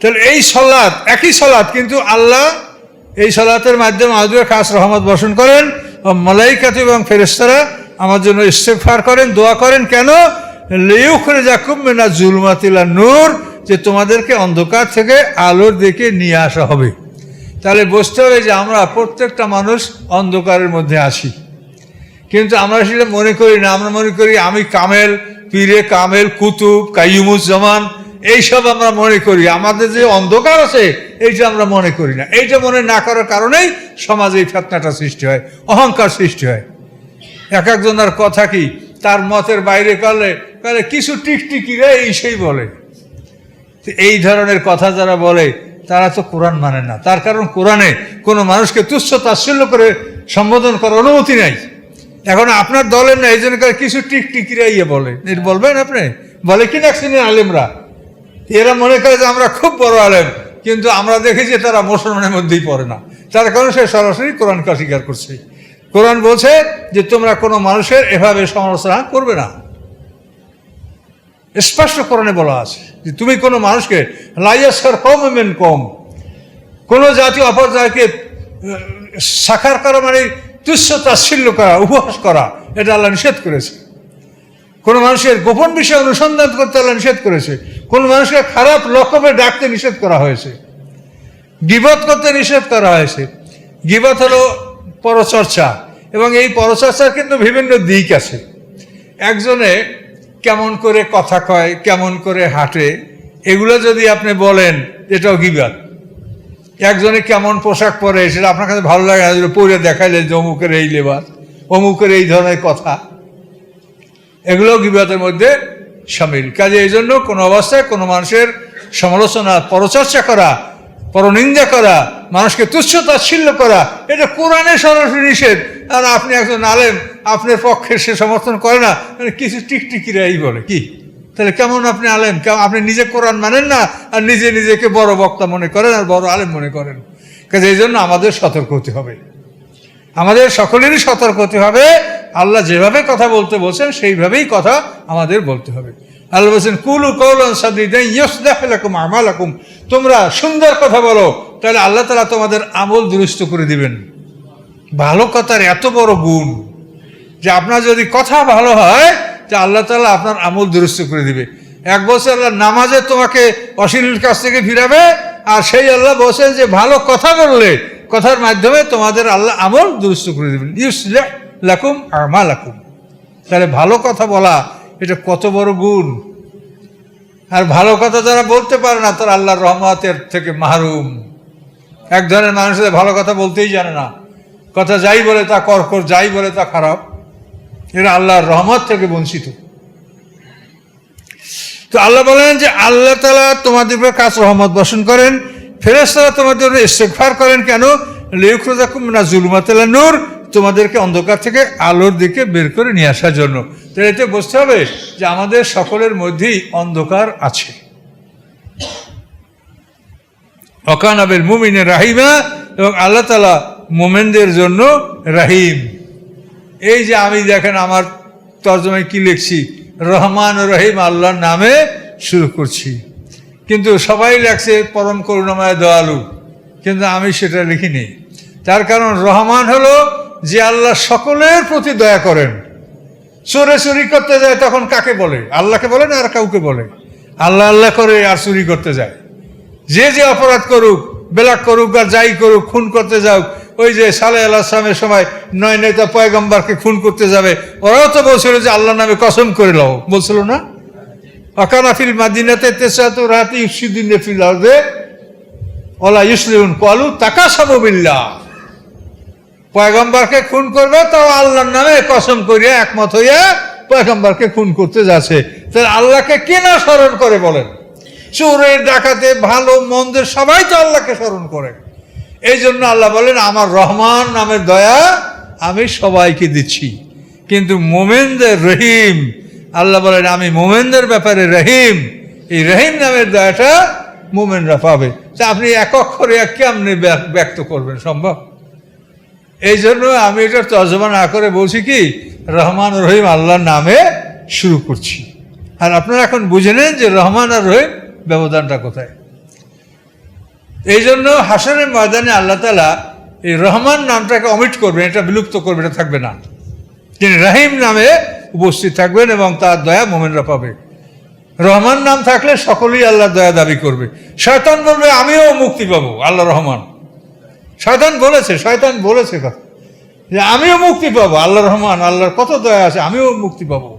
তাহলে এই সালাত একই সালাত, কিন্তু আল্লাহ এই সালাতের মাধ্যমে আমাদের খাস রহমত বর্ষণ করেন, ও মালাইকাত এবং ফেরেশতারা আমার জন্য ইস্তেগফার করেন, দোয়া করেন। কেন? লিইউখরিজাকুম মিনাজ জুলুমাতি ইলান নূর, যে তোমাদেরকে অন্ধকার থেকে আলোর দিকে নিয়ে আসা হবে। তাহলে বুঝতে হবে যে আমরা প্রত্যেকটা মানুষ অন্ধকারের মধ্যে আছি, কিন্তু আমরা সেটা মনে করি না। আমরা মনে করি আমি কামেল, পীরে কামেল, কুতুব, কাইয়ুমুজ্জামান, এইসব আমরা মনে করি। আমাদের যে অন্ধকার আছে এইটা আমরা মনে করি না। এইটা মনে না করার কারণেই সমাজে এই ফিতনাটা সৃষ্টি হয়, অহংকার সৃষ্টি হয়। এক একজনের কথা কি তার মতের বাইরে করলে কিছু টিকটিকিরা এই সেই বলে। এই ধরনের কথা যারা বলে তারা তো কোরআন মানে না। তার কারণ কোরআনে কোনো মানুষকে তুচ্ছ তাচ্ছিল্য করে সম্বোধন করার অনুমতি নাই। এখন আপনার দলের না, এই জন্য কিছু টিকটিকিরা ইয়ে বলে, বলবেন আপনি বলে কি না শ্রেণীর আলেমরা, এরা মনে করে যে আমরা খুব বড় আলেম, কিন্তু আমরা দেখেছি তারা মুসলমানের মধ্যেই পড়ে না। তার কারণ সে সরাসরি কোরআনকে অস্বীকার করছে। কোরআন বলছে যে তোমরা কোনো মানুষের এভাবে সমালোচনা করবে না, স্পষ্ট কোরআনে বলা আছে যে তুমি কোনো মানুষকে লাইয়াসকার কম মেন কম, কোনো জাতি অপর জাতিকে সাকার করা মানে তুচ্ছ তাচ্ছিল্য করা, উপহাস করা, এটা আল্লাহ নিষেধ করেছে। কোনো মানুষের গোপন বিষয় অনুসন্ধান করতে আল্লাহ নিষেধ করেছে। কোনো মানুষকে খারাপ লকবে ডাকতে নিষেধ করা হয়েছে। গীবত করতে নিষেধ করা হয়েছে। গীবত হলো পরচর্চা, এবং এই পরচর্চার কিন্তু বিভিন্ন দিক আছে। একজনে কেমন করে কথা কয়, কেমন করে হাঁটে, এগুলো যদি আপনি বলেন এটাও গীবত। একজনে কেমন পোশাক পরে সেটা আপনার কাছে ভালো লাগে, পরে দেখাইলে যে অমুকের এই লেবাস, অমুকের এই ধরনের কথা, এগুলো গীবতের মধ্যে শামিল। কাজে এই জন্য কোনো অবস্থায় কোনো মানুষের সমালোচনা, পরচর্চা করা, পরনিন্দা করা, মানুষকে তুচ্ছ তাচ্ছিল্য করা, এটা কোরআনে সরাসরি নিষেধ। আর আপনি একজন আলেম, আপনার পক্ষে সে সমর্থন করে না, মানে কিছু টিকটিকিরা এই বলে কি, তাহলে কেমন আপনি আলেম? আপনি নিজে কোরআন মানেন না, আর নিজেকে বড় বক্তা মনে করেন আর বড় আলেম মনে করেন। কাজে এই জন্য আমাদের সতর্ক হতে হবে, আমাদের সকলেরই সতর্ক হতে হবে। আল্লাহ যেভাবে কথা বলতে বলছেন সেইভাবেই কথা আমাদের বলতে হবে। আল্লাহ বলছেন কুলু কওলান সাদীদান ইউসলিহ লাকুম আমালাকুম, তোমরা সুন্দর কথা বলো, তাহলে আল্লাহ তাআলা তোমাদের আমল দুরুস্ত করে দিবেন। ভালো কথার এত বড় গুণ যে আপনার যদি কথা ভালো হয় যে আল্লাহ তাআলা আপনার আমল দুরুস্ত করে দিবে। এক বছর আল্লাহ নামাজে তোমাকে অশ্লীল কাছ থেকে ফিরাবে, আর সেই আল্লাহ বলছেন যে ভালো কথা বললে কথার মাধ্যমে তোমাদের আল্লাহ আমল দুরুস্ত করে দিবেন। ইউসলিহ লাকুম আমালাকুম, তাহলে ভালো কথা বলা এটা কত বড় গুণ। আর ভালো কথা যারা বলতে পারে না তারা আল্লাহর রহমতের থেকে মাহরুম। এক ধরনের মানুষের ভালো কথা বলতেই জানে না, কথা যাই বলে তা কর্কর, যাই বলে তা খারাপ, এরা আল্লাহর রহমত থেকে বঞ্চিত। তো আল্লাহ বলেন যে আল্লাহ তাআলা তোমাদের উপর খাস রহমত বর্ষণ করেন, ফেরেশতারা তোমাদের জন্য ইস্তেগফার করেন। কেন? লিইউখরিজাকুম মিনাজ জুলুমাতি ইলান নূর, তোমাদেরকে অন্ধকার থেকে আলোর দিকে বের করে নিয়ে আসার জন্য। তো এতে বুঝতে হবে যে আমাদের সকলের মধ্যেই অন্ধকার আছে। ওয়াকানা বিল মুমিনিনা রাহিমা, এবং আল্লাহ তাআলা মুমিনদের জন্য রাহিম। এই যে আমি দেখেন আমার তর্জমায় কি লিখছি, রহমান ও রহিম আল্লাহর নামে শুরু করছি, কিন্তু সবাই লেখছে পরম করুণাময় দয়ালু, কিন্তু আমি সেটা লিখিনি। তার কারণ রহমান হলো যে আল্লাহ সকলের প্রতি দয়া করেন। চোরে চুরি করতে যায় তখন কাকে বলে? আল্লাহকে বলে না আর কাউকে বলে? আল্লাহ আল্লাহ করে আর চুরি করতে যায়। যে অপরাধ করুক, বেলাক করুক আর যাই করুক, খুন করতে যাও, ওই যে সালেহ আলাইহিস সালামের সময় 9 নেতা পয়গম্বরকে খুন করতে যাবে, ওরাও তো বলছিল যে আল্লাহর নামে কসম করে লও, বলছিল না? ওয়াকানা ফিল মাদিনাতে তিসআতু রাতি ইউফসিদুনা ফিল আরদি ওয়ালা ইউসলিহুন ক্বালু তাকাসামু বিল্লাহ। পয়গম্বরকে খুন করবে তাও আল্লাহর নামে কসম করিয়া একমত হইয়া পয়গম্বরকে খুন করতে যাচ্ছে। তাহলে আল্লাহকে কে না স্মরণ করে বলেন? চোরের, ডাকাতে, ভালো মন্দের সবাই তো আল্লাহকে স্মরণ করে। এই জন্য আল্লাহ বলেন আমার রহমান নামের দয়া আমি সবাইকে দিচ্ছি, কিন্তু মোমেনদের রহিম। আল্লাহ বলেন আমি মোমেনদের ব্যাপারে রহিম, এই রহিম নামের দয়াটা মোমেনরা পাবে। তা আপনি এক অক্ষরে কেমনে ব্যক্ত করবেন? সম্ভব? এই জন্য আমি এটা তর্জমা না করে বলছি কি রহমান রহিম আল্লাহর নামে শুরু করছি। আর আপনারা এখন বুঝে নেন যে রহমান আর রহিম ব্যবধানটা কোথায়। এই জন্য হাসরের ময়দানে আল্লাহ তাআলা এই রহমান নামটাকে অমিট করবেন, এটা বিলুপ্ত করবেন, এটা থাকবে না। তিনি রাহিম নামে উপস্থিত থাকবেন এবং তার দয়া মোমেনরা পাবে। রহমান নাম থাকলে সকলেই আল্লাহর দয়া দাবি করবে। শয়তান বলবে আমিও মুক্তি পাবো, আল্লাহ রহমান। শয়তান বলেছে কথা যে আমিও মুক্তি পাবো, আল্লাহ রহমান, আল্লাহর কত দয়া আছে, আমিও মুক্তি পাবো।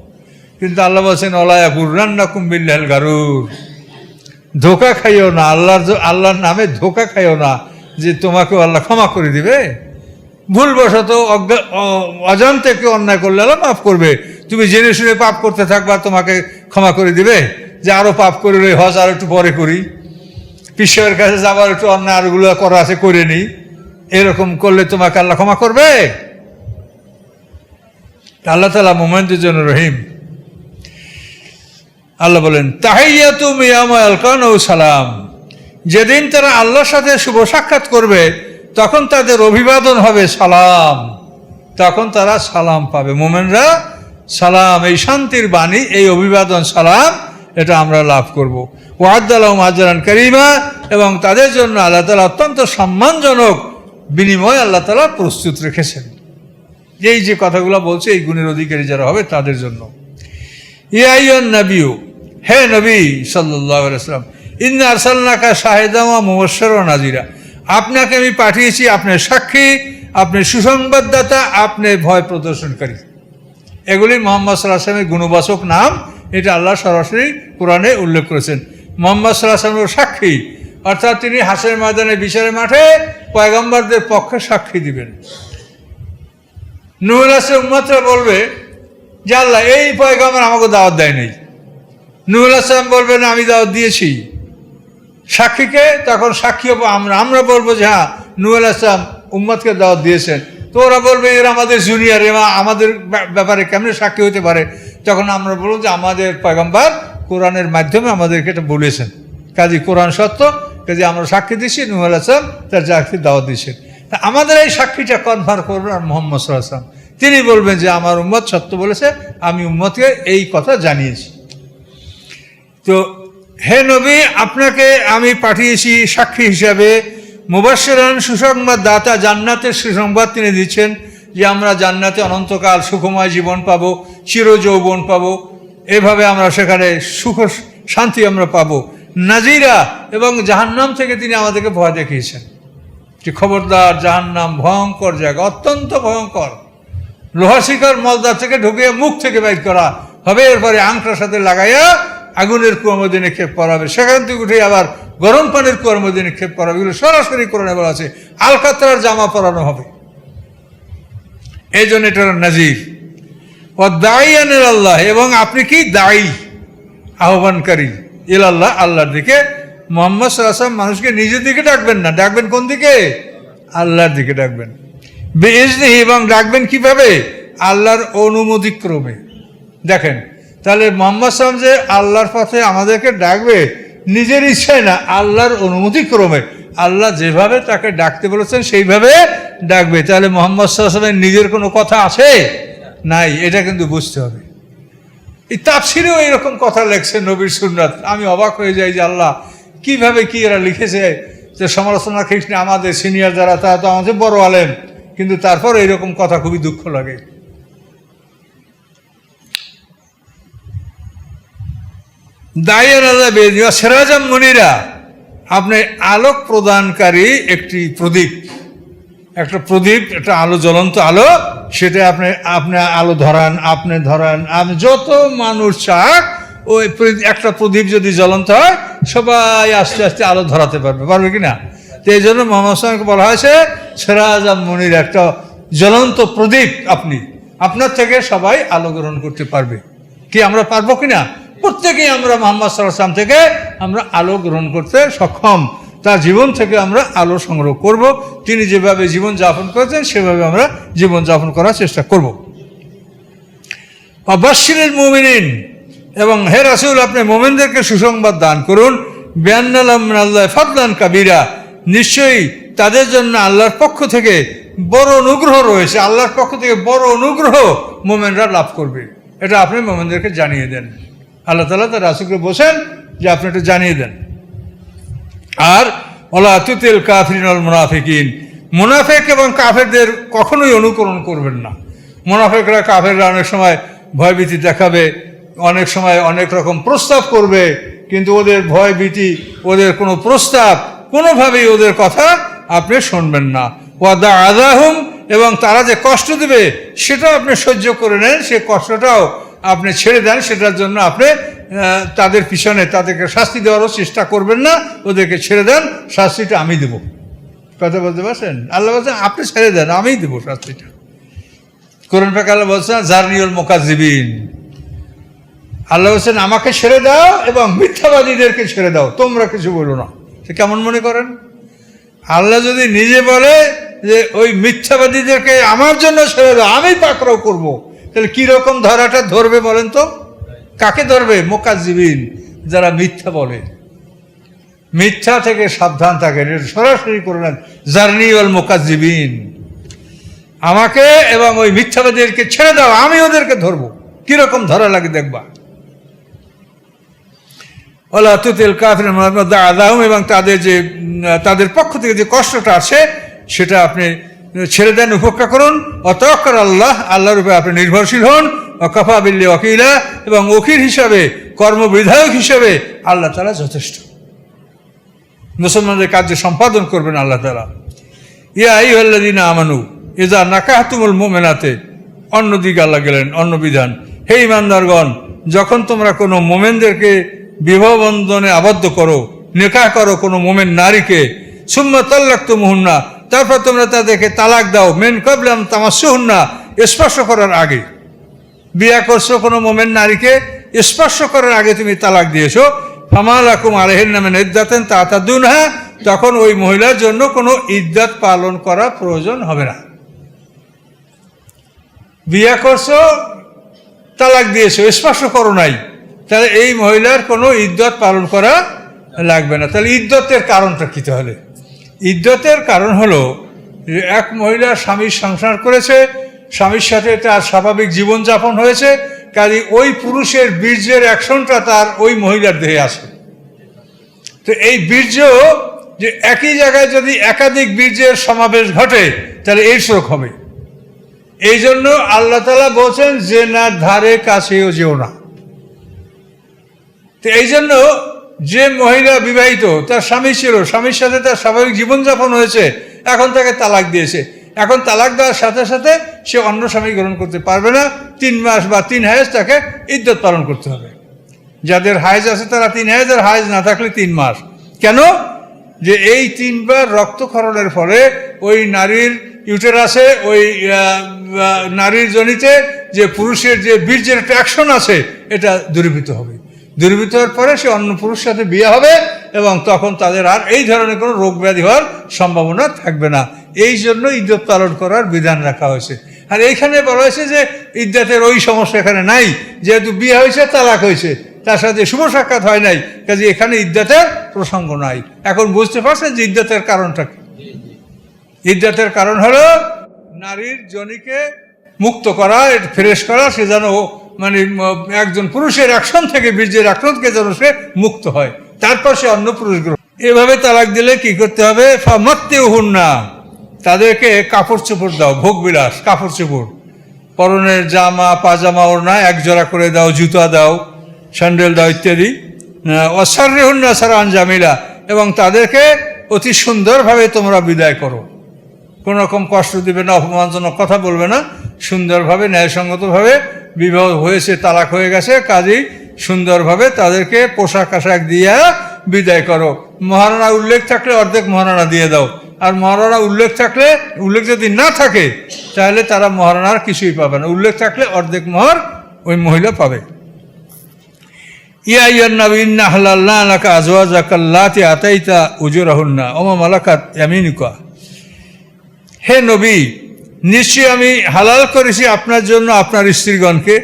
কিন্তু আল্লাহ বলছেন ওয়ালা গুররান্নাকুম বিল্লাহিল গারুর, ধোকা খাইও না, আল্লাহর নামে ধোকা খাইও না যে তোমাকেও আল্লাহ ক্ষমা করে দিবে। ভুলবশত অজান্তে কেউ অন্যায় করলে আল্লাহ মাফ করবে, তুমি জেনে শুনে পাপ করতে থাকবা, তোমাকে ক্ষমা করে দিবে যে আরো পাপ করে রই, হজ আর একটু পরে করি, ঈশ্বরের কাছে যাবার একটু অন্যায় আরগুলো করা আছে করে নি, এরকম করলে তোমাকে আল্লাহ ক্ষমা করবে? আল্লাহ তাআলা মুমিনদের জন্য রহিম। আল্লাহ বলেন তাহিয়াতুম ইয়াউমা ইয়ালকাউনাহু সালাম, যেদিন তারা আল্লাহর সাথে শুভ সাক্ষাৎ করবে তখন তাদের অভিবাদন হবে সালাম, তখন তারা সালাম পাবে। মুমিনরা সালাম, এই শান্তির বাণী, এই অভিবাদন সালাম, এটা আমরা লাভ করব। ওয়া'আদ্দা লাহুম আজরান কারীমা, এবং তাদের জন্য আল্লাহ তাআলা অত্যন্ত সম্মানজনক বিনিময় আল্লাহ তাআলা প্রস্তুত রেখেছেন। এই যে কথাগুলো বলছে এই গুণের অধিকারী যারা হবে তাদের জন্য। ইয়া আইয়ুহান নাবিয়্যু, হে নবী সাল্লাল্লাহু আলাইহি ওয়াসাল্লাম, ইন্না আরসালনাকা শাহিদান ওয়া মুবাশশিরান ওয়া নাযীরা, আপনাকে আমি পাঠিয়েছি আপনি সাক্ষী, আপনি সুসংবাদদাতা, আপনি ভয় প্রদর্শনকারী। এগুলি মুহাম্মদ সাল্লাল্লাহু আলাইহি ওয়াসাল্লামের গুণবাচক নাম, এটা আল্লাহ সরাসরি কোরআনে উল্লেখ করেছেন। মুহাম্মদ সাল্লাল্লাহু আলাইহি ওয়াসাল্লাম সাক্ষী, অর্থাৎ তিনি হাসরের ময়দানে বিচারের মাঠে পয়গম্বরদের পক্ষে সাক্ষী দিবেন। নূহ আলাইহিস সালাম উম্মতরা বলবে যে আল্লাহ এই পয়গম্বর আমাকে দাওয়াত দেয় নাই। নূহ আলাইহিস সালাম বলবেন আমি দাওয়াত দিয়েছি সাক্ষীকে, তখন সাক্ষী হবো আমরা বলবো যে হ্যাঁ নূহ আলাইহিস সালাম উম্মতকে দাওয়াত দিয়েছেন। তো ওরা বলবে এরা আমাদের জুনিয়র, এরা আমাদের ব্যাপারে কেমনে সাক্ষী হতে পারে? তখন আমরা বলবো যে আমাদের পয়গম্বর কোরআনের মাধ্যমে আমাদেরকে এটা বলেছেন, কাজী কোরআন সত্য, কাজী আমরা সাক্ষী দিচ্ছি, নূহ আলাইহিস সালাম তার সাক্ষী দাওয়াত দিয়েছেন। তা আমাদের এই সাক্ষীটা কনফার্ম করবেন আর মুহাম্মদ সাল্লাল্লাহু আলাইহি ওয়াসাল্লাম, তিনি বলবেন যে আমার উম্মত সত্য বলেছে, আমি উম্মতকে এই কথা জানিয়েছি। তো হে নবী, আপনাকে আমি পাঠিয়েছি সাক্ষী হিসাবে, মুবাশশিরান, সুসংবাদ দাতা, জান্নাতের সুসংবাদ তিনি দিচ্ছেন যে আমরা জান্নাতে অনন্তকাল সুখময় জীবন পাবো, চিরযৌবন পাবো, এভাবে আমরা সেখানে সুখ শান্তি আমরা পাবো। নাজিরা, এবং জাহান্নাম থেকে তিনি আমাদেরকে ভয় দেখিয়েছেন যে খবরদার জাহান্নাম ভয়ঙ্কর জায়গা, অত্যন্ত ভয়ঙ্কর। লোহা শিকার মলদার থেকে ঢুকিয়ে মুখ থেকে বাইর করা হবে, এরপরে আংটার সাথে লাগাইয়া আগুনের কুয়ার মধ্যে নিক্ষেপ করা হবে, সেখান থেকে উঠে আবার গরম পানির কুয়ার মধ্যে নিক্ষেপ করা হবে। এগুলো সরাসরি কোরআনে বলা আছে। আলকাতরার জামা পরানো হবে, এই জন্য এটা নাজির। ও দাইয়ান ইলাল্লাহ, এবং আপনি কি দায়ী, আহ্বানকারী, ইলাল্লাহ, আল্লাহর দিকে। মুহাম্মদ সাল্লাল্লাহু আলাইহি ওয়াসাল্লাম মানুষকে নিজের দিকে ডাকবেন না, ডাকবেন কোন দিকে? আল্লাহর দিকে ডাকবেন। বিইজনিহি, এবং ডাকবেন কিভাবে? আল্লাহর অনুমতিক্রমে। দেখেন তাহলে মুহাম্মদ সাল্লাল্লাহু আলাইহি ওয়াসাল্লাম যে আল্লাহর পথে আমাদেরকে ডাকবে নিজের ইচ্ছায় না, আল্লাহর অনুমতিক্রমে। আল্লাহ যেভাবে তাকে ডাকতে বলেছেন সেইভাবে ডাকবে। তাহলে মুহাম্মদ সাল্লাল্লাহু আলাইহি ওয়াসাল্লামের নিজের কোনো কথা আছে? নাই, এটা কিন্তু বুঝতে হবে। এই তাফসিরেও এরকম কথা লেখছে নবীর সুন্নাত, আমি অবাক হয়ে যাই যে আল্লাহ কিভাবে কি এরা লিখেছে। যে সমালোচনা কৃষ্ণ আমাদের সিনিয়র যারা, তারা তো আমাদের বড় আলেম, কিন্তু তারপর এইরকম কথা খুবই দুঃখ লাগে। দাইয়া সিরাজাম মুনিরা, আপনি আলোক প্রদানকারী একটি প্রদীপ, একটা প্রদীপ, একটা আলো, জ্বলন্ত আলো, সেটা আপনি আলো ধরান, আপনি যত মানুষ চাক, ওই একটা প্রদীপ যদি জ্বলন্ত হয় সবাই আস্তে আস্তে আলো ধরাতে পারবে কিনা? তো এই জন্য মুহাম্মদ সাল্লাল্লাহু আলাইহি ওয়াসাল্লামকে বলা হয়েছে সিরাজাম মুনির, একটা জ্বলন্ত প্রদীপ। আপনার থেকে সবাই আলো গ্রহণ করতে পারবে। কি আমরা পারবো কিনা? প্রত্যেকেই আমরা মুহাম্মদ সাল্লাল্লাহু আলাইহি ওয়াসাল্লাম থেকে আমরা আলো গ্রহণ করতে সক্ষম। তার জীবন থেকে আমরা আলো সংগ্রহ করব। তিনি যেভাবে জীবন যাপন করেছেন সেভাবে আমরা জীবন যাপন করার চেষ্টা করব। বাশশিরিল মুমিনিন, এবং হে রাসূল আপনি মুমিনদেরকে সুসংবাদ দান করুন। বিআন্না লাহুম মিনাল্লাহি ফাদলান কাবীরা, নিশ্চয়ই তাদের জন্য আল্লাহর পক্ষ থেকে বড় অনুগ্রহ রয়েছে। আল্লাহর পক্ষ থেকে বড় অনুগ্রহ মুমিনরা লাভ করবে, এটা আপনি মুমিনদেরকে জানিয়ে দেন। আল্লাহ তাআলা তার রাসূলকে বলেন যে আপনি এটা জানিয়ে দেন। আর ওলা তুতিল কাফিরিন ওয়াল মুনাফিকিন, মুনাফিক এবং কাফেরদের কখনোই অনুকরণ করবেন না। মুনাফিকরা কাফেররা অনেক সময় ভয়ভীতি দেখাবে, অনেক সময় অনেক রকম প্রস্তাব করবে, কিন্তু ওদের ভয়ভীতি, ওদের কোনো প্রস্তাব, কোনোভাবেই ওদের কথা আপনি শুনবেন না। ওয়াদা আদাহুম, এবং তারা যে কষ্ট দেবে সেটাও আপনি সহ্য করে নেন, সে কষ্টটাও আপনি ছেড়ে দেন, সেটার জন্য আপনি তাদের পিছনে তাদেরকে শাস্তি দেওয়ারও চেষ্টা করবেন না, ওদেরকে ছেড়ে দেন, শাস্তিটা আমি দেব। কথা বলতে পারছেন? আল্লাহ বলছেন আপনি ছেড়ে দেন, আমিই দেবো শাস্তিটা। কোরআন পাক আল্লাহ বলছেন জারনিউল মুকাজ্জিবিন, আল্লাহ বলছেন আমাকে ছেড়ে দাও এবং মিথ্যাবাদীদেরকে ছেড়ে দাও, তোমরা কিছু বলো না। সে কেমন মনে করেন? আল্লাহ যদি নিজে বলে যে ওই মিথ্যাবাদীদেরকে আমার জন্য ছেড়ে দাও, আমি পাকড়াও করব, তাহলে কিরকম ধরাটা ধরবে বলেন তো? কাকে ধরবে? মুকাজ্জিবিন, যারা মিথ্যা বলে। মিথ্যা থেকে সাবধান থাকেন, সরাসরি করে নেন জারনিউল মুকাজ্জিবিন, আমাকে এবং ওই মিথ্যাবাদীদেরকে ছেড়ে দাও, আমি ওদেরকে ধরবো। কিরকম ধরা লাগে দেখবা। ওলা তুতিল কাফিরিন আযাহুম, এবং তাদের পক্ষ থেকে যে কষ্টটা আছে সেটা আপনি ছেড়ে দেন, উপেক্ষা করুন। অতাওয়াক্কাল আল্লাহ, আল্লাহর উপরে আপনি নির্ভরশীল হন। ওয়াকাফা বিল্লাহি ওয়াকিলা, এবং ওকিল হিসাবে, কর্মবিধায়ক হিসাবে আল্লাহ তাআলা যথেষ্ট। মুসলমানদের কার্য সম্পাদন করবেন আল্লাহ তাআলা। ইয়া আইয়ুহাল্লাযীনা আমানু ইযা নাকাহতুমুল মুমিনাতে, অন্যদিকে আল্লাহ গেলেন, অন্য বিধান। হে ঈমানদারগণ, যখন তোমরা কোনো মোমেনদেরকে বিবাহ বন্ধনে আবদ্ধ করো, নিকাহ করো কোনো মোমেন নারীকে, সুম্মা তাল্লাকতুমুহুন্না, তারপর তোমরা তাদেরকে তালাক দাও, মিন ক্বাবলি আন তামাসসুহুন্না, স্পর্শ করার আগে। বিয়া করছো কোনো মোমেন নারীকে, স্পর্শ করার আগে তুমি তালাক দিয়েছো, ফামা লাকুম আলাইহিন্না মিন ইদ্দাতিন তা'তাদুনহা, তখন ওই মহিলার জন্য কোনো ইদ্দাত পালন করা প্রয়োজন হবে না। বিয়া করছো, তালাক দিয়েছো, স্পর্শ করো নাই, তাহলে এই মহিলার কোনো ইদ্দত পালন করা লাগবে না। তাহলে ইদ্দতের কারণটা কি? তাহলে ইদ্দতের কারণ হলো যে এক মহিলা স্বামীর সংসার করেছে, স্বামীর সাথে তার স্বাভাবিক জীবনযাপন হয়েছে, কাজে ওই পুরুষের বীর্যের অ্যাকশনটা তার ওই মহিলার দেহে আসে। তো এই বীর্য যে একই জায়গায় যদি একাধিক বীর্যের সমাবেশ ঘটে তাহলে এইডস রোগ হবে। এই জন্য আল্লাহ তাআলা বলছেন যে না ধারে কাছেও যেও না। তো এই জন্য যে মহিলা বিবাহিত, তার স্বামী ছিল, স্বামীর সাথে তার স্বাভাবিক জীবনযাপন হয়েছে, এখন তাকে তালাক দিয়েছে, এখন তালাক দেওয়ার সাথে সাথে সে অন্য স্বামী গ্রহণ করতে পারবে না। 3 মাস বা 3 হায়েজ তাকে ইদ্দত পালন করতে হবে। যাদের হায়েজ আছে তারা 3 হায়েজ, আর হায়েজ না থাকলে 3 মাস। কেন? যে এই 3 বার রক্তক্ষরণের ফলে ওই নারীর ইউটেরাসে, ওই নারীর জনিতে যে পুরুষের যে বীর্যের একটা অ্যাকশন আছে, এটা দূরীভূত হবে। দূরীভূত হওয়ার পরে সে অন্য পুরুষের সাথে বিয়ে হবে, এবং তখন তাদের আর এই ধরনের কোনো রোগ ব্যাধি হওয়ার সম্ভাবনা থাকবে না। এই জন্য ইদ্দত পালন করার বিধান রাখা হয়েছে। আর এইখানে বলা হয়েছে যে ইদ্দতের ওই সমস্যা এখানে নাই, যেহেতু বিয়ে হয়েছে, তালাক হয়েছে, তার সাথে শুভ সাক্ষাৎ হয় নাই, কাজে এখানে ইদ্দতের প্রসঙ্গ নাই। এখন বুঝতে পারছেন যে ইদ্দতের কারণটা কি? ইদ্দতের কারণ হলো নারীর যোনিকে মুক্ত করা, ফ্রেশ করা, সে যেন মানে একজন পুরুষের অ্যাকশন থেকে, বীর্যের অ্যাকশন থেকে যেন সে মুক্ত হয়, তারপর সে অন্য পুরুষ গ্রহণ। এভাবে তালাক দিলে কি করতে হবে? ফামাত্তিউহুন্না, তাদেরকে কাপড় চোপড় দাও, ভোগবিলাস, কাপড় চোপড়, পরনের জামা, পাজামা, ওড়না 1 জোড়া করে দাও, জুতা দাও, স্যান্ডেল দাও ইত্যাদি। ওয়াসাররিহুন্না সারআন জামিলা, এবং তাদেরকে অতি সুন্দরভাবে তোমরা বিদায় করো। কোনো রকম কষ্ট দিবে না, অপমানজনক কথা বলবে না, সুন্দরভাবে ন্যায়সঙ্গতভাবে বিবাহ হয়েছে, তালাক হয়ে গেছে, কাজেই সুন্দরভাবে তাদেরকে পোশাক আশাক দিয়ে বিদায় করো। মহারণা উল্লেখ থাকলে অর্ধেক মহারণা দিয়ে দাও, আর মহারণা উল্লেখ যদি না থাকে তাহলে তারা মহারণার কিছুই পাবে না। উল্লেখ থাকলে অর্ধেক মহর ওই মহিলা পাবে। ইয়া আইয়ুহান নাবী ইন্না আহলাল্না লাকা আজওয়াজাকা আল্লাতী আতাইতা উজুরাহুন্না ওয়া মা মালাকাত ইয়ামিনুকা, হে নবী, নিশ্চয়ই আমি হালাল করেছি আপনার জন্য আপনার স্ত্রীগণকে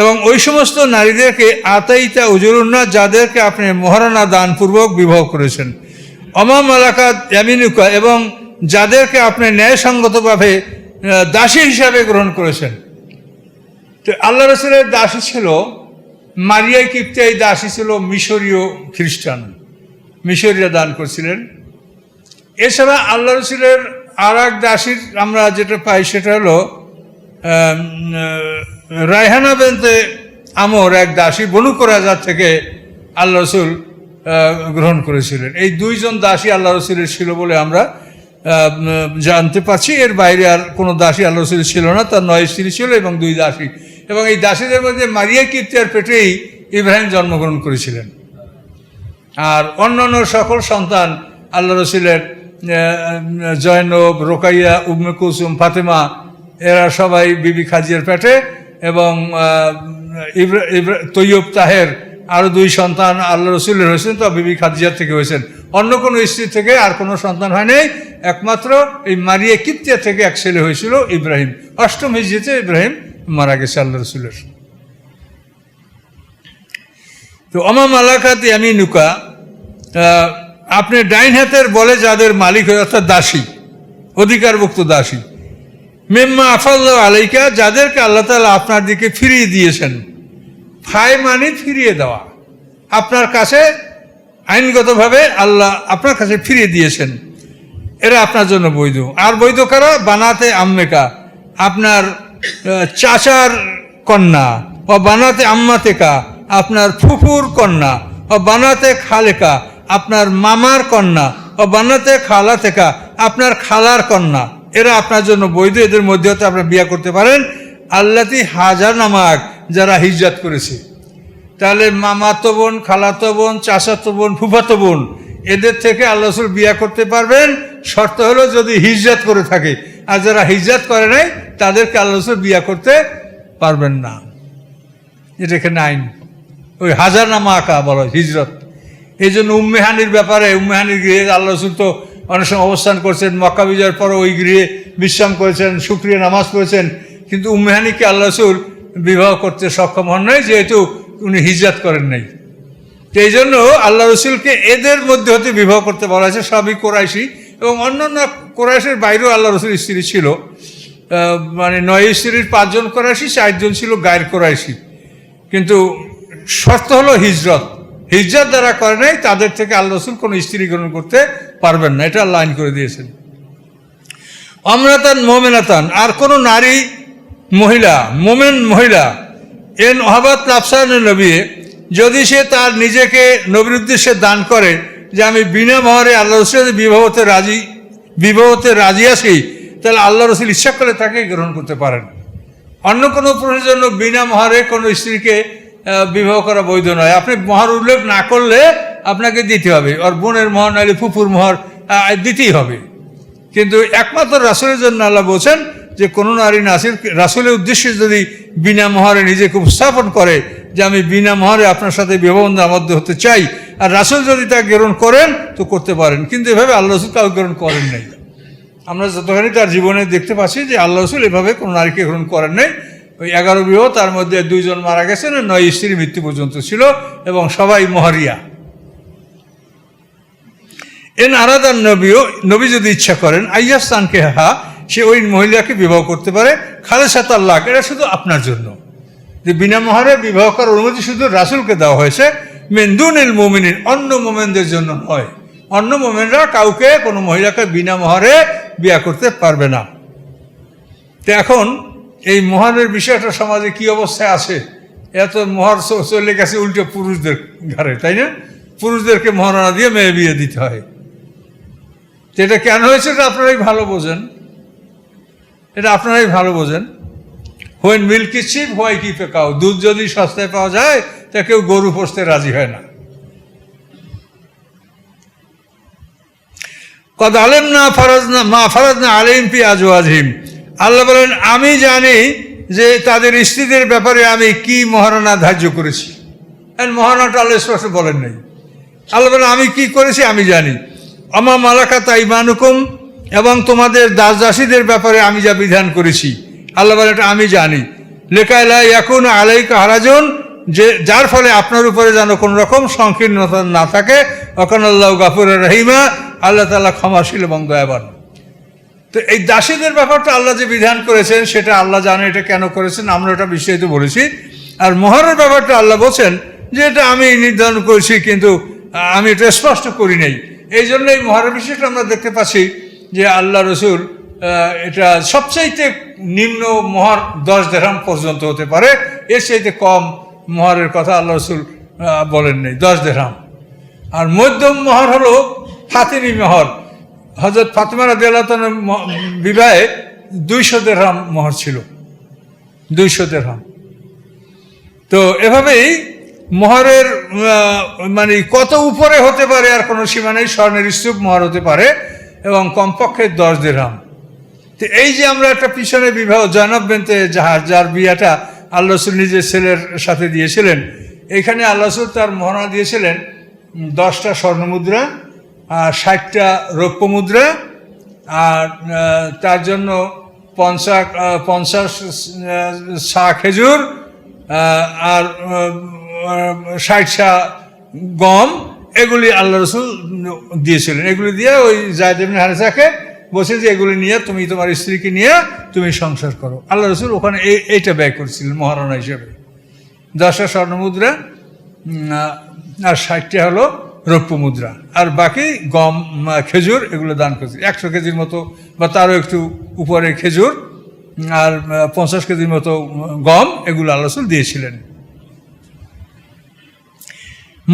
এবং ওই সমস্ত নারীদেরকে আতাইতা উজুরুন্না, যাদেরকে আপনি মহারণা দানপূর্বক বিবাহ করেছেন, ওমা মালাকাত ইয়ামিনুকা, এবং যাদেরকে আপনি ন্যায়সঙ্গতভাবে দাসী হিসাবে গ্রহণ করেছেন। তো আল্লাহ রাসূলের দাসী ছিল মারিয়া কিপ্তিয়া, এই দাসী ছিল মিশরীয় খ্রিস্টান, মিশরীরা দান করছিলেন। এছাড়া আল্লাহ রসুলের আর এক দাসীর আমরা যেটা পাই সেটা হলো রায়হানা বেনতে আমর, এক দাসী বনু কুরাইজা থেকে আল্লাহ রসুল গ্রহণ করেছিলেন। এই দুইজন দাসী আল্লাহ রসুলের ছিল বলে আমরা জানতে পারছি। এর বাইরে আর কোনো দাসী আল্লাহ রসুলের ছিল না, তার 9 স্ত্রী ছিল এবং 2 দাসী। এবং এই দাসীদের মধ্যে মারিয়া কিপ্তিয়ার পেটেই ইব্রাহিম জন্মগ্রহণ করেছিলেন। আর অন্যান্য সকল সন্তান আল্লাহ রসুলের জয়নব, রোকাইয়া, উম্মে কুলসুম, ফাতেমা, এরা সবাই বিবি খাদিজার পেটে, এবং তৈয়ব, তাহের আরও 2 সন্তান আল্লাহ রসুলের হয়েছেন, তো বিবি খাদিজার থেকে হয়েছেন। অন্য কোনো স্ত্রী থেকে আর কোনো সন্তান হয় নাই, একমাত্র এই মারিয়া কিপ্তিয়া থেকে এক ছেলে হয়েছিল ইব্রাহিম। 8ম হিজরিতে ইব্রাহিম মারা গেছে আল্লাহ রসুলের। তো অমা মালাকাত ইয়ামিনুকা, আপনি ডাইন হাতের বলে যাদের মালিক হয়ে, অর্থাৎ দাসী, অধিকারভুক্ত দাসী, মেম্মা আফাল্লাহ আলাইকা, যাদেরকে আল্লাহ তাআলা আপনার দিকে ফিরিয়ে দিয়েছেন। ফাই মানে ফিরিয়ে দেওয়া, আপনার কাছে আইনগতভাবে আল্লাহ আপনার কাছে ফিরিয়ে দিয়েছেন, এরা আপনার জন্য বৈধ। আর বৈধ কারা? বানাতে আম্মেকা, আপনার চাচার কন্যা, ও বানাতে আম্মাতেকা, আপনার ফুফুর কন্যা, ও বানাতে খালেকা, আপনার মামার কন্যা, ও বানাতে খালাতেকা, আপনার খালার কন্যা, এরা আপনার জন্য বৈধ। এদের মধ্যে হতে আপনার বিয়ে করতে পারেন। আল্লাতি হাজার নামাক, যারা হিজরত করেছে। তাহলে মামাতো বোন, খালাতো বোন, চাচাতো বোন, ফুফাতো বোন, এদের থেকে আল্লাহ রাসূল বিয়ে করতে পারবেন। শর্ত হলো যদি হিজরত করে থাকে। আর যারা হিজরত করে নাই তাদেরকে আল্লাহ রাসূল বিয়ে করতে পারবেন না। এটা এখানে আইন। ওই হাজার নামা আঁকা বলা হয় হিজরত। এই জন্য উম্মেহানির ব্যাপারে, উম্মেহানির গৃহে আল্লাহ রাসূল তো অনেক সময় অবস্থান করছেন, মক্কা বিজয়ের পরে ওই গৃহে বিশ্রাম করেছেন, শুকরিয়া নামাজ পড়েছেন, কিন্তু উম্মেহানিকে আল্লাহ রাসূল বিবাহ করতে সক্ষম হন নাই, যেহেতু উনি হিজরত করেন নাই। তো এই জন্য আল্লাহ রসুলকে এদের মধ্যে হতে বিবাহ করতে বলা হয়েছে। সবই কোরাইশি, এবং অন্যান্য কোরাইশের বাইরেও আল্লাহ রসুল স্ত্রী ছিল। মানে 9 স্ত্রীর 5 জন কোরাইশি, 4 জন ছিল গায়ের কোরাইশি। কিন্তু শর্ত হলো হিজরত। হিজরত যারা করে নাই তাদের থেকে আল্লাহ রসুল কোনো স্ত্রী গ্রহণ করতে পারবেন না, এটা আল্লাহ আইন করে দিয়েছেন। অমরাতান মোমেনাতান, আর কোনো নারী মহিলা, মোমেন মহিলা, এন ওহাবাত লাফসান নবী, যদি সে তার নিজেকে নবীর উদ্দেশ্যে দান করে যে আমি বিনা মহরে আল্লাহ রসুলের বিবাহতে রাজি আছি, তাহলে আল্লাহ রসুল ইচ্ছা করে তাকে গ্রহণ করতে পারেন। অন্য কোনো পুরুষের জন্য বিনা মহরে কোনো স্ত্রীকে বিবাহ করা বৈধ নয়। আপনি মহর উল্লেখ না করলে আপনাকে দিতে হবে, আর বোনের মহর নাহলে ফুফুর মহর দিতেই হবে। কিন্তু একমাত্র রাসূলের জন্য আল্লাহ বলছেন যে কোনো নারী রাসূলের উদ্দেশ্যে যদি বিনা মহরে নিজেকে উপস্থাপন করে যে আমি বিনা মহরে আপনার সাথে বিবাহ আবদ্ধ হতে চাই, আর রাসূল যদি তা গ্রহণ করেন তো করতে পারেন। কিন্তু এভাবে আল্লাহ রসুল কাউকে গ্রহণ করেন নাই। আমরা যতখানি তার জীবনে দেখতে পাচ্ছি যে আল্লাহ রসুল এভাবে কোনো নারীকে গ্রহণ করেন নাই। ওই 11 বিবাহ, তার মধ্যে 2 জন মারা গেছেন, 9 স্ত্রীর মৃত্যু পর্যন্ত ছিল, এবং সবাই মহরিয়া। এন আরাদান নবীও, নবী যদি ইচ্ছা করেন আইয়াস্তানকে হা, সে ওই মহিলাকে বিবাহ করতে পারে। খালেসাত আল্লাহ, এটা শুধু আপনার জন্য, যে বিনা মহরে বিবাহ করার অনুমতি শুধু রাসূলকে দেওয়া হয়েছে। মেন্দুনিল মুমিনিন, অন্য মোমেনদের জন্য নয়। অন্য মোমেনরা কাউকে, কোনো মহিলাকে বিনা মহরে বিয়ে করতে পারবে না। তো এখন এই মহরের বিষয়টা সমাজে কি অবস্থায় আছে? এত মহর চলে গেছে উল্টো পুরুষদের ঘরে, তাই না? পুরুষদেরকে মহারণা দিয়ে মেয়ে বিয়ে দিতে হয়। এটা কেন হয়েছে এটা আপনারাই ভালো বোঝেন, এটা আপনারাই ভালো বোঝেন। When milk is chip why keep a cow, দুধ যদি সস্তায় পাওয়া যায় তা কেউ গরু পোষতে রাজি হয় না। কদ আলেম না ফারাজনা মা ফারাজনা আলিম ফি আজওয়াজিহিম, আল্লাহ বলেন আমি জানি যে তাদের স্ত্রীদের ব্যাপারে আমি কি মহারণা ধার্য করেছি। মহারণাটা আল্লাহ স্পষ্ট বলেন নাই। আল্লাহ বলেন আমি কি করেছি আমি জানি। আমা মালাকাত আইমানুকুম, এবং তোমাদের দাস দাসীদের ব্যাপারে আমি যা বিধান করেছি, আল্লাহ বলেন এটা আমি জানি। লেকাইলা ইয়াকুন আলাইকা হারাজুন, যে যার ফলে আপনার উপরে যেন কোনো রকম সংকীর্ণতা না থাকে। ওয়াকান আল্লাহু গাফুরুর রহিমা, আল্লাহ তাআলা ক্ষমাশীল এবং দয়াবান। তো এই দাসীদের ব্যাপারটা আল্লাহ যে বিধান করেছেন সেটা আল্লাহ জানে এটা কেন করেছেন, আমরা এটা বিস্তারিত বলেছি। আর মহরের ব্যাপারটা আল্লাহ বলছেন যে এটা আমি নির্ধারণ করেছি, কিন্তু আমি এটা স্পষ্ট করি নাই। এই জন্য এই মহরের বিষয়টা আমরা দেখতে পাচ্ছি যে আল্লাহ রসুল এটা সবচাইতে নিম্ন মহর 10 দিরহাম পর্যন্ত হতে পারে, এর চাইতে কম মহরের কথা আল্লাহ রসুল বলেন নেই, 10 দিরহাম। আর মধ্যম মহর হলো ফাতিমি মহর। হযরত ফাতিমা রাদিয়াল্লাহু তাআলার বিবাহে 200 দিরহাম মহর ছিল, 200 দিরহাম। তো এভাবেই মহরের মানে কত উপরে হতে পারে আর কোনো সীমা নেই। স্বর্ণের স্তূপ মহর হতে পারে এবং কমপক্ষে 10 দিরহাম। তো এই যে আমরা একটা পিছনে বিবাহ জয়নব বিনতে জাহাজ, যার বিয়াটা আল্লাহ রসুল নিজের ছেলের সাথে দিয়েছিলেন, এখানে আল্লাহ রসুল তার মহড়া দিয়েছিলেন 10টা স্বর্ণমুদ্রা আর 60টা রৌপ্য মুদ্রা, আর তার জন্য 50 সা খেজুর আর 60 সা গম, এগুলি আল্লাহ রসুল দিয়েছিলেন। এগুলি দিয়ে ওই যায়েদ ইবনে হারেসাকে বলছে যে এগুলি নিয়ে তুমি তোমার স্ত্রীকে নিয়ে তুমি সংসার করো। আল্লাহ রসুল ওখানে এইটা ব্যয় করেছিলেন মহারণা হিসেবে। 10টা স্বর্ণমুদ্রা আর 60টা হলো রৌপ্য মুদ্রা, আর বাকি গম খেজুর এগুলো দান করেছে। 100 কেজির মতো বা তারও একটু উপরে খেজুর আর 50 কেজির মতো গম, এগুলো আল্লাহ রসুল দিয়েছিলেন।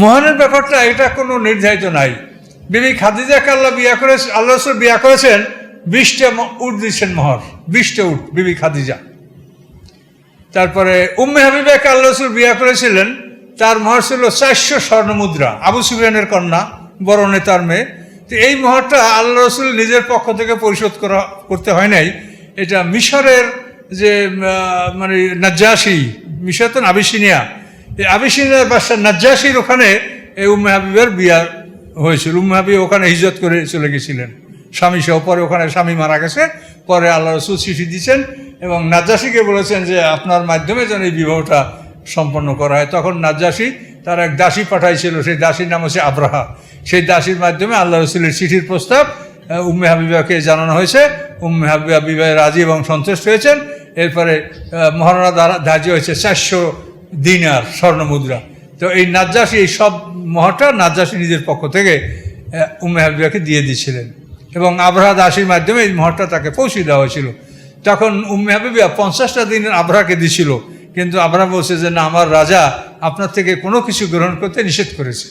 মোহরের ব্যাপারটা এটা কোনো নির্ধারিত নাই। বিবি খাদিজাকে আল্লাহ রসুল বিয়া করেছেন, 20টা উট দিয়েছেন মোহর, 20টা উট বিবি খাদিজা। তারপরে উম্মে হাবিবাকে আল্লাহ রসুল বিয়া করেছিলেন, তার মোহর ছিল 400 স্বর্ণমুদ্রা, আবু সুফিয়ানের কন্যা, বড় নেতার মেয়ে। তো এই মোহরটা আল্লাহ রসুল নিজের পক্ষ থেকে পরিশোধ করতে হয় নাই, এটা মিশরের যে মানে নাজ্জাশী, মিশর তো আবিসিনিয়া, এই আবিসিনিয়ার বাদশা নাজ্জাশীর ওখানে এই উম্মে হাবিবের বিয়া হয়েছিল। উম্মে হাবিব ওখানে হিজরত করে চলে গেছিলেন স্বামী সহ, পরে ওখানে স্বামী মারা গেছে, পরে আল্লাহ রসুল চিঠি দিচ্ছেন এবং নাজ্জাশীকে বলেছেন যে আপনার মাধ্যমে যেন এই বিবাহটা সম্পন্ন করা হয়। তখন নাজ্জাশী তার এক দাসী পাঠাইছিল, সেই দাসীর নাম হচ্ছে আব্রাহা। সেই দাসীর মাধ্যমে আল্লাহ রসুলের চিঠির প্রস্তাব উম্মে হাবিবাকে জানানো হয়েছে। উম্মে হাবিবা বিবাহে রাজি এবং সন্তুষ্ট হয়েছেন। এরপরে মহারণা ধার্য হয়েছে 400 দিনার স্বর্ণমুদ্রা। তো এই নাজ্জাশী, এই সব মহরটা নাজ্জাশী নিজের পক্ষ থেকে উম্মে হাবিবাকে দিয়ে দিয়েছিলেন এবং আব্রাহা দাসীর মাধ্যমে এই মহরটা তাকে পৌঁছে দেওয়া হয়েছিল। তখন উম্মে হাবিবা 50টা দিন আব্রাহাকে দিছিল, কিন্তু আব্রাহা বলছে যে না, আমার রাজা আপনার থেকে কোনো কিছু গ্রহণ করতে নিষেধ করেছে।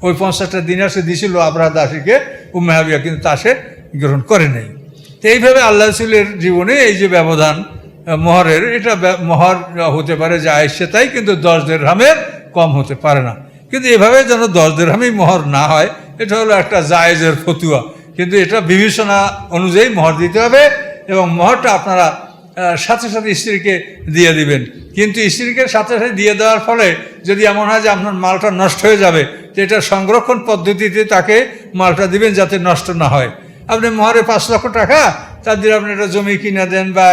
ওই 50টা দিনার সে দিয়েছিল আব্রাহা দাসীকে, উম্মে হাবিবা কিন্তু তা সে গ্রহণ করে নাই। তো এইভাবে আল্লাহ রসুলের জীবনে এই যে ব্যবধান মহরের, এটা মহর হতে পারে যা এসছে তাই, কিন্তু 10 দিরহামের কম হতে পারে না। কিন্তু এভাবে যেন 10 দিরহামই মহর না হয়, এটা হলো একটা জায়েজের ফতুয়া। কিন্তু এটা বিবেচনা অনুযায়ী মহর দিতে হবে এবং মহরটা আপনারা সাথে সাথে স্ত্রীকে দিয়ে দিবেন। কিন্তু স্ত্রীকে সাথে সাথে দিয়ে দেওয়ার ফলে যদি এমন হয় যে আপনার মালটা নষ্ট হয়ে যাবে, তো এটা সংরক্ষণ পদ্ধতিতে তাকে মালটা দিবেন যাতে নষ্ট না হয়। আপনি মহরে 5 লক্ষ টাকা, তার দিয়ে আপনি একটা জমি কিনে দেন বা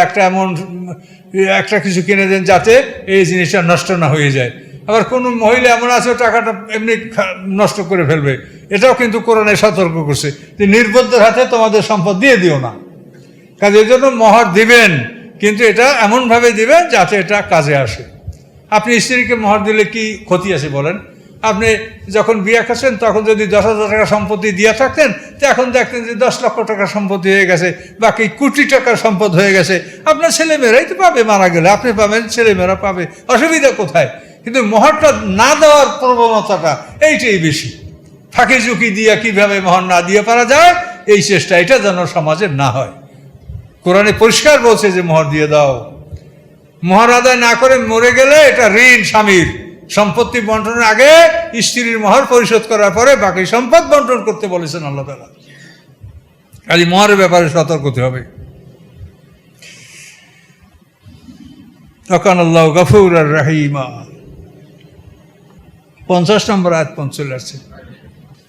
একটা কিছু কিনে দেন যাতে এই জিনিসটা নষ্ট না হয়ে যায়। আবার কোনো মহিলা এমন আছে টাকাটা এমনি নষ্ট করে ফেলবে, এটাও কিন্তু কোরআনে সতর্ক করছে যে নির্বুদ্ধের হাতে তোমাদের সম্পদ দিয়ে দিও না। কাজে এই জন্য মহর দিবেন, কিন্তু এটা এমনভাবে দিবেন যাতে এটা কাজে আসে। আপনি স্ত্রীকে মহর দিলে কি ক্ষতি আছে বলেন? আপনি যখন বিয়ে করছেন তখন যদি 10,000 টাকা সম্পত্তি দিয়ে থাকতেন, তো এখন দেখতেন যে 10 লক্ষ টাকার সম্পত্তি হয়ে গেছে, বাকি কোটি টাকার সম্পদ হয়ে গেছে। আপনার ছেলেমেয়েরাই তো পাবে, মারা গেলে আপনি পাবেন, ছেলেমেয়েরা পাবে, অসুবিধা কোথায়? কিন্তু মহরটা না দেওয়ার প্রবণতাটা এইটাই বেশি। ফাঁকি ঝুঁকি দিয়ে কিভাবে মহর না দিয়ে পারা যায়, এই চেষ্টা এটা যেন সমাজে না হয়। কোরআনে পরিষ্কার বলছে যে মহর দিয়ে দাও। মহর আদায় না করে মরে গেলে এটা ঋণ স্বামীর। সম্পত্তি বন্টনের আগে স্ত্রীর মহর পরিশোধ করার পরে বাকি সম্পদ বন্টন করতে বলেছেন আল্লাহ তাআলা। কাজে মহরের ব্যাপারে সতর্ক হতে হবে। ওয়াকান আল্লাহু গফুরার রহিমা। 50 নম্বর আয়াত চলে আসছে।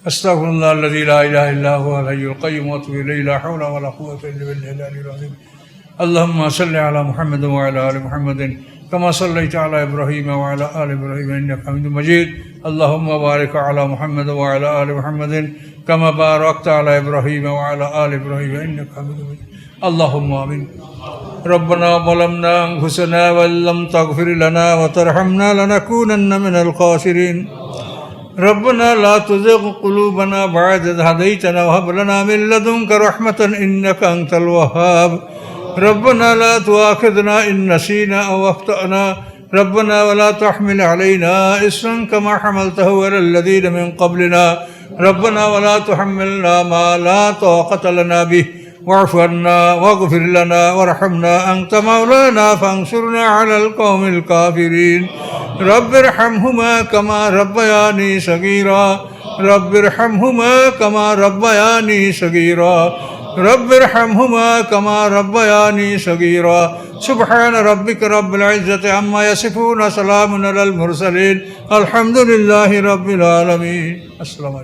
আস্তাগফিরুল্লাহ আল্লাযী লা ইলাহা ইল্লা হুয়াল হাইয়ুল কাইয়্যুম ওয়া আতুবু ইলাইহি লা হাওলা ওয়া লা কুওয়াতা ইল্লা বিল্লাহিল আলিয়্যিল আযীম। আল্লাহুম্মা সাল্লি আলা মুহাম্মাদিন ওয়া আলা আলি মুহাম্মাদিন কামা সাল্লাইতা আলা ইব্রাহিম ওয়া আলা আলি ইব্রাহিম ইন্নাকা হামিদুম মাজিদ। আল্লাহুম্মা বারিক আলা মুহাম্মাদ ওয়া আলা আলি মুহাম্মাদিন কামা বারাকতা আলা ইব্রাহিম ওয়া আলা আলি ইব্রাহিম ইন্নাকা হামিদুম মাজিদ। আল্লাহুম্মা আমিন। ربنا ظلمنا أنفسنا وإن لم تغفر لنا وترحمنا لنكونن من الخاسرين ربنا لا تزغ قلوبنا بعد إذ هديتنا وهب لنا من لدنك رحمة إنك أنت الوهاب ربنا لا تؤاخذنا إن نسينا أو أخطأنا ربنا ولا تحمل علينا إصرا كما حملته على الذين من قبلنا ربنا ولا تحملنا ما لا طاقة لنا به واعف عنا واغفر لنا وارحمنا أنت مولانا فانصرنا على القوم الكافرين رب ارحمهما كما ربياني صغيرا رب ارحمهما كما ربياني صغيرا رب ارحمهما كما ربياني صغيرا سبحان ربك رب العزة عما يصفون سلام على المرسلين الحمد لله رب العالمين السلام عليكم